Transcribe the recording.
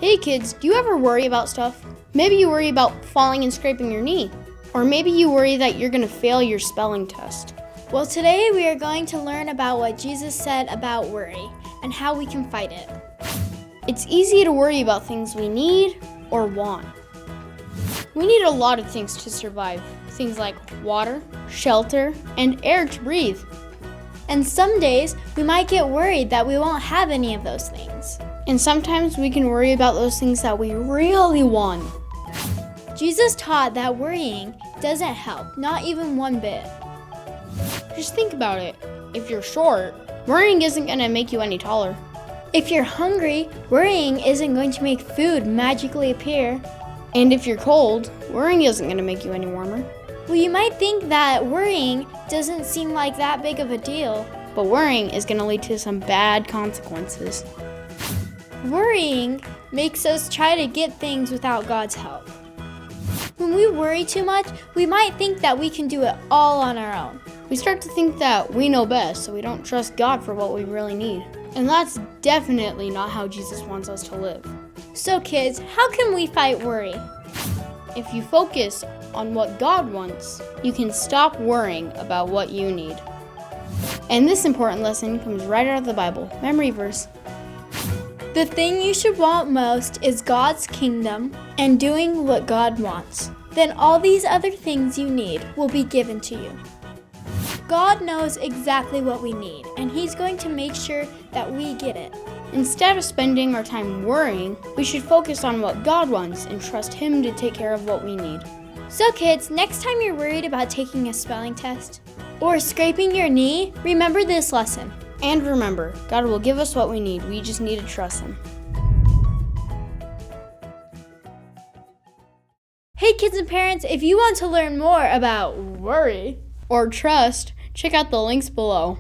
Hey kids, do you ever worry about stuff? Maybe you worry about falling and scraping your knee. Or maybe you worry that you're going to fail your spelling test. Well, today we are going to learn about what Jesus said about worry and how we can fight it. It's easy to worry about things we need or want. We need a lot of things to survive. Things like water, shelter, and air to breathe. And some days we might get worried that we won't have any of those things. And sometimes we can worry about those things that we really want. Jesus taught that worrying doesn't help, not even one bit. Just think about it. If you're short, worrying isn't going to make you any taller. If you're hungry, worrying isn't going to make food magically appear. And if you're cold, worrying isn't going to make you any warmer. Well, you might think that worrying doesn't seem like that big of a deal. But worrying is going to lead to some bad consequences. Worrying makes us try to get things without God's help. When we worry too much, we might think that we can do it all on our own. We start to think that we know best, so we don't trust God for what we really need. And that's definitely not how Jesus wants us to live. So kids, how can we fight worry? If you focus on what God wants, you can stop worrying about what you need. And this important lesson comes right out of the Bible. Memory verse. The thing you should want most is God's kingdom and doing what God wants. Then all these other things you need will be given to you. God knows exactly what we need, and He's going to make sure that we get it. Instead of spending our time worrying, we should focus on what God wants and trust Him to take care of what we need. So kids, next time you're worried about taking a spelling test or scraping your knee, remember this lesson. And remember, God will give us what we need. We just need to trust Him. Hey kids and parents, if you want to learn more about worry or trust, check out the links below.